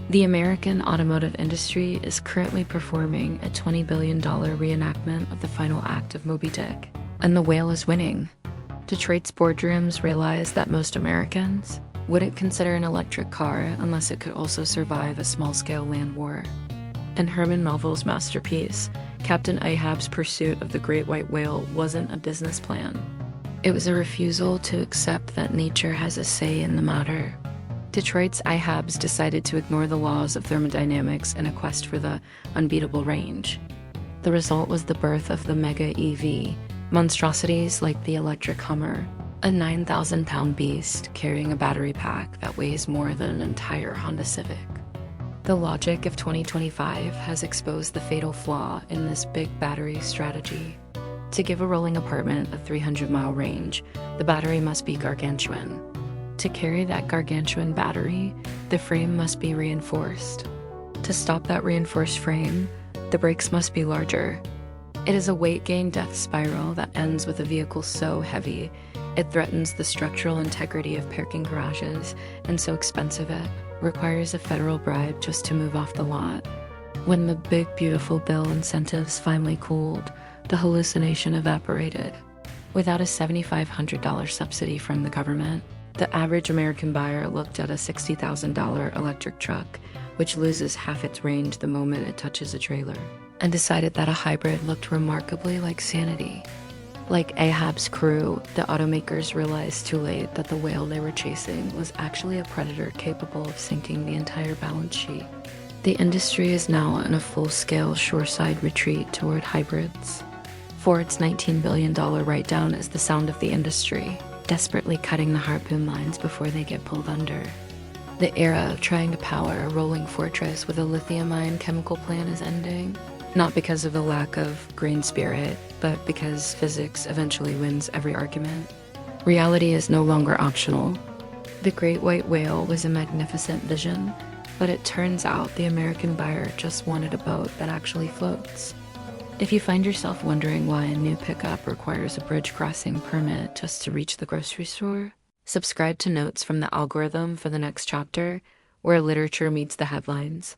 The American automotive industry is currently performing a $20 billion reenactment of the final act of Moby Dick, and the whale is winning. Detroit's boardrooms realized that most Americans wouldn't consider an electric car unless it could also survive a small-scale land war. In Herman Melville's masterpiece, Captain Ahab's pursuit of the great white whale wasn't a business plan. It was a refusal to accept that nature has a say in the matter. Detroit's Ahabs decided to ignore the laws of thermodynamics in a quest for the unbeatable range. The result was the birth of the Mega EV, monstrosities like the electric Hummer, a 9,000-pound beast carrying a battery pack that weighs more than an entire Honda Civic. The logic of 2025 has exposed the fatal flaw in this big battery strategy. To give a rolling apartment a 300-mile range, the battery must be gargantuan. To carry that gargantuan battery, the frame must be reinforced. To stop that reinforced frame, the brakes must be larger. It is a weight-gain death spiral that ends with a vehicle so heavy, it threatens the structural integrity of parking garages, and so expensive it requires a federal bribe just to move off the lot. When the big, beautiful bill incentives finally cooled, the hallucination evaporated. Without a $7,500 subsidy from the government, the average American buyer looked at a $60,000 electric truck, which loses half its range the moment it touches a trailer, and decided that a hybrid looked remarkably like sanity. Like Ahab's crew, the automakers realized too late that the whale they were chasing was actually a predator capable of sinking the entire balance sheet. The industry is now in a full-scale shoreside retreat toward hybrids. Ford's $19 billion write-down is the sound of the industry, desperately cutting the harpoon lines before they get pulled under. The era of trying to power a rolling fortress with a lithium-ion chemical plant is ending, not because of the lack of green spirit, but because physics eventually wins every argument. Reality is no longer optional. The great white whale was a magnificent vision, but it turns out the American buyer just wanted a boat that actually floats. If you find yourself wondering why a new pickup requires a bridge crossing permit just to reach the grocery store, subscribe to Notes from the Algorithm for the next chapter, where literature meets the headlines.